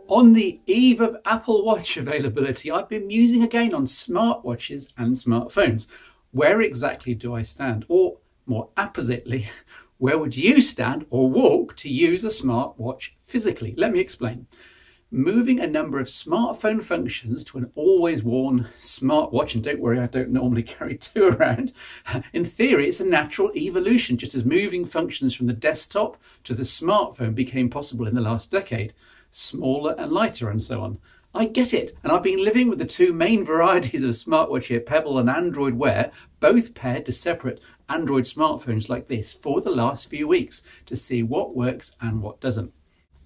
On the eve of Apple Watch availability, I've been musing again on smartwatches and smartphones. Where exactly do I stand? Or more appositely, where would you stand or walk to use a smartwatch physically? Let me explain. Moving a number of smartphone functions to an always worn smartwatch, and don't worry, I don't normally carry two around. In theory, it's a natural evolution, just as moving functions from the desktop to the smartphone became possible in the last decade. Smaller and lighter and so on. I get it, and I've been living with the two main varieties of smartwatch here, Pebble and Android Wear, both paired to separate Android smartphones like this for the last few weeks to see what works and what doesn't.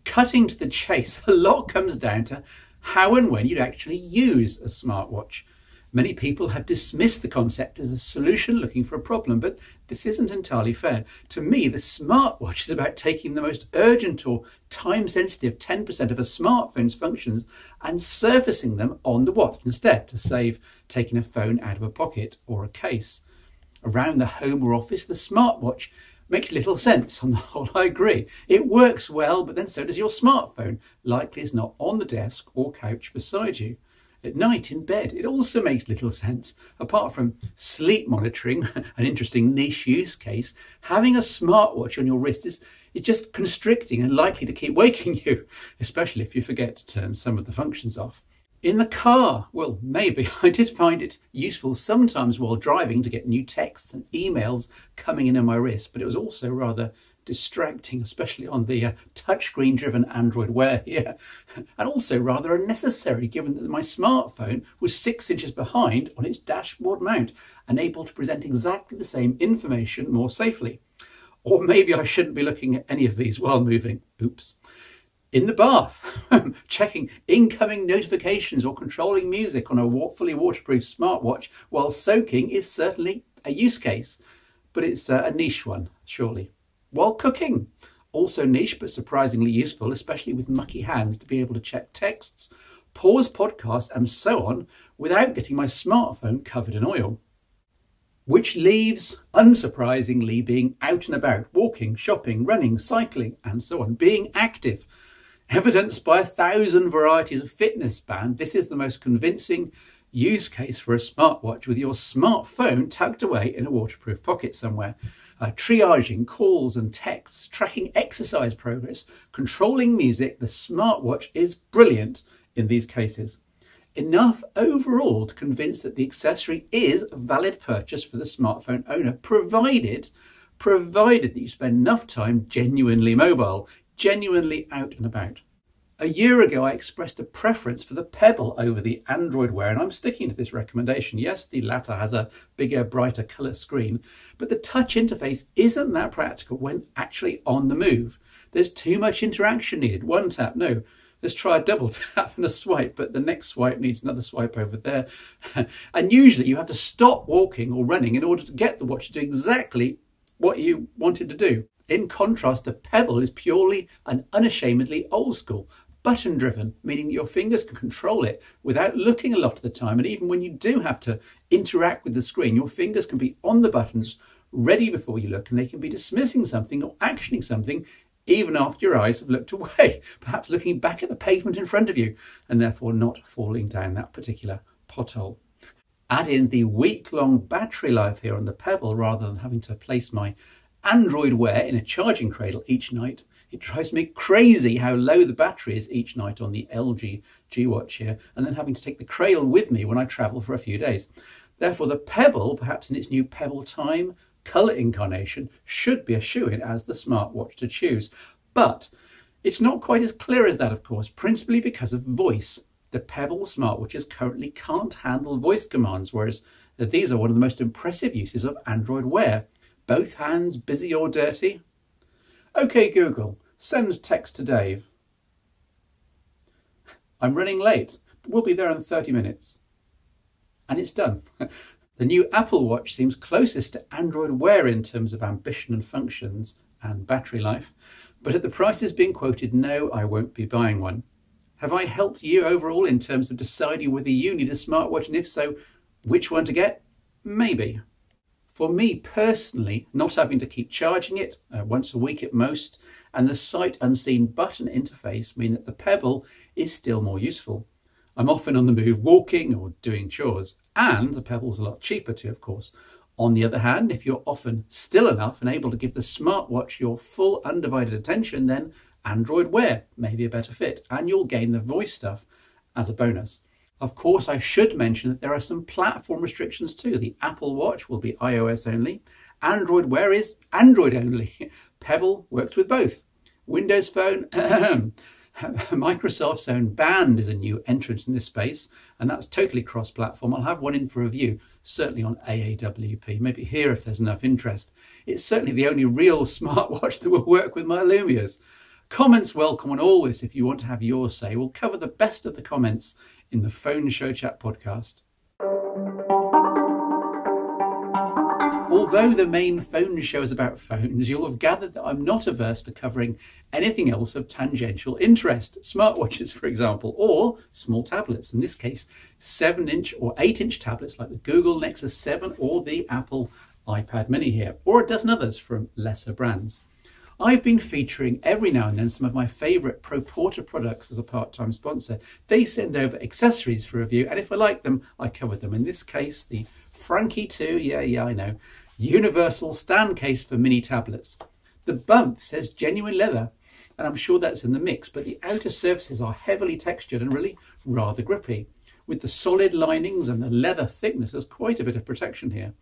Cutting to the chase, a lot comes down to how and when you'd actually use a smartwatch. Many people have dismissed the concept as a solution looking for a problem, but this isn't entirely fair. To me, the smartwatch is about taking the most urgent or time-sensitive 10% of a smartphone's functions and surfacing them on the watch instead to save taking a phone out of a pocket or a case. Around the home or office, the smartwatch makes little sense. On the whole, I agree. It works well, but then so does your smartphone. Likely is not on the desk or couch beside you. At night in bed, it also makes little sense. Apart from sleep monitoring, an interesting niche use case, having a smartwatch on your wrist is just constricting and likely to keep waking you, especially if you forget to turn some of the functions off. In the car, well, maybe. I did find it useful sometimes while driving to get new texts and emails coming in on my wrist, but it was also rather distracting, especially on the touchscreen driven Android Wear here, and also rather unnecessary given that my smartphone was 6 inches behind on its dashboard mount, unable to present exactly the same information more safely. Or maybe I shouldn't be looking at any of these while moving. Oops. In the bath, checking incoming notifications or controlling music on a fully waterproof smartwatch while soaking is certainly a use case, but it's a niche one, surely. While cooking, also niche but surprisingly useful, especially with mucky hands, to be able to check texts, pause podcasts and so on without getting my smartphone covered in oil. Which leaves, unsurprisingly, being out and about, walking, shopping, running, cycling and so on, being active. Evidenced by 1,000 varieties of fitness band, this is the most convincing use case for a smartwatch with your smartphone tucked away in a waterproof pocket somewhere. Triaging calls and texts, tracking exercise progress, controlling music, the smartwatch is brilliant in these cases. Enough overall to convince that the accessory is a valid purchase for the smartphone owner, provided that you spend enough time genuinely mobile, genuinely out and about. A year ago, I expressed a preference for the Pebble over the Android Wear, and I'm sticking to this recommendation. Yes, the latter has a bigger, brighter colour screen, but the touch interface isn't that practical when actually on the move. There's too much interaction needed. One tap, no. Let's try a double tap and a swipe, but the next swipe needs another swipe over there. And usually you have to stop walking or running in order to get the watch to do exactly what you wanted to do. In contrast, the Pebble is purely and unashamedly old school, button driven, meaning your fingers can control it without looking a lot of the time. And even when you do have to interact with the screen, your fingers can be on the buttons ready before you look, and they can be dismissing something or actioning something even after your eyes have looked away, perhaps looking back at the pavement in front of you and therefore not falling down that particular pothole. Add in the week-long battery life here on the Pebble rather than having to place my Android Wear in a charging cradle each night. It drives me crazy how low the battery is each night on the LG G Watch here, and then having to take the cradle with me when I travel for a few days. Therefore, the Pebble, perhaps in its new Pebble Time colour incarnation, should be a shoo-in as the smartwatch to choose. But it's not quite as clear as that, of course, principally because of voice. The Pebble smartwatches currently can't handle voice commands, whereas these are one of the most impressive uses of Android Wear. Both hands busy or dirty? OK Google, send text to Dave. I'm running late, but we'll be there in 30 minutes. And it's done. The new Apple Watch seems closest to Android Wear in terms of ambition and functions and battery life, but at the prices being quoted, no, I won't be buying one. Have I helped you overall in terms of deciding whether you need a smartwatch, and if so, which one to get? Maybe. For me personally, not having to keep charging it once a week at most, and the sight unseen button interface mean that the Pebble is still more useful. I'm often on the move walking or doing chores, and the Pebble's a lot cheaper too, of course. On the other hand, if you're often still enough and able to give the smartwatch your full undivided attention, then Android Wear may be a better fit, and you'll gain the voice stuff as a bonus. Of course, I should mention that there are some platform restrictions too. The Apple Watch will be iOS only. Android Wear is Android only. Pebble works with both. Windows Phone, Microsoft's own Band is a new entrance in this space, and that's totally cross-platform. I'll have one in for review, certainly on AAWP, maybe here if there's enough interest. It's certainly the only real smartwatch that will work with my Lumias. Comments welcome on all this if you want to have your say. We'll cover the best of the comments in the Phone Show Chat podcast. Although the main phone show is about phones, you'll have gathered that I'm not averse to covering anything else of tangential interest. Smartwatches, for example, or small tablets. In this case, 7-inch or 8-inch tablets like the Google Nexus 7 or the Apple iPad mini here, or a dozen others from lesser brands. I've been featuring every now and then some of my favourite Pro Porter products as a part-time sponsor. They send over accessories for review, and if I like them, I cover them. In this case, the Frankie II, yeah, I know, universal stand case for mini tablets. The bump says genuine leather, and I'm sure that's in the mix, but the outer surfaces are heavily textured and really rather grippy. With the solid linings and the leather thickness, there's quite a bit of protection here.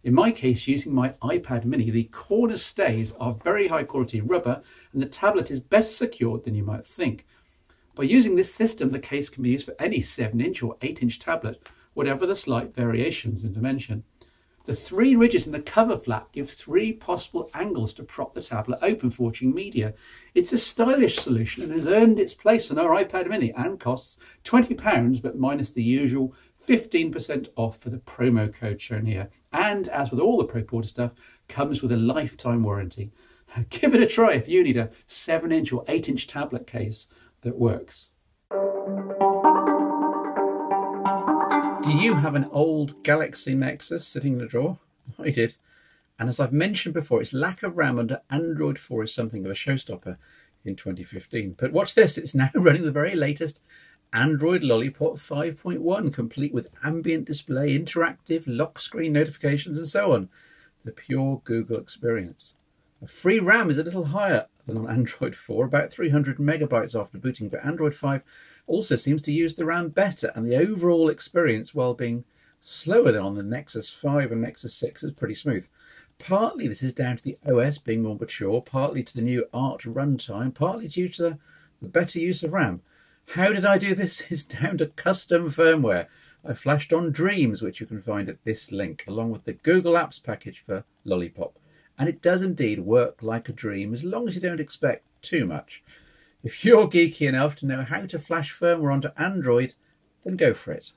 In my case, using my iPad mini, the corner stays are very high quality rubber, and the tablet is better secured than you might think. By using this system, the case can be used for any 7-inch or 8-inch tablet, whatever the slight variations in dimension. The 3 ridges in the cover flap give 3 possible angles to prop the tablet open for watching media. It's a stylish solution and has earned its place on our iPad mini and costs £20, but minus the usual 15% off for the promo code shown here. And as with all the Pro Porter stuff, comes with a lifetime warranty. Give it a try if you need a 7-inch or 8-inch tablet case that works. Do you have an old Galaxy Nexus sitting in a drawer? I did. And as I've mentioned before, its lack of RAM under Android 4 is something of a showstopper in 2015. But watch this, it's now running the very latest Android Lollipop 5.1, complete with ambient display, interactive, lock screen notifications and so on. The pure Google experience. The free RAM is a little higher than on Android 4, about 300 megabytes after booting, but Android 5 also seems to use the RAM better, and the overall experience, while being slower than on the Nexus 5 and Nexus 6, is pretty smooth. Partly this is down to the OS being more mature, partly to the new Art runtime, partly due to the better use of RAM. How did I do this? It's down to custom firmware. I flashed on Dreams, which you can find at this link, along with the Google Apps package for Lollipop. And it does indeed work like a dream, as long as you don't expect too much. If you're geeky enough to know how to flash firmware onto Android, then go for it.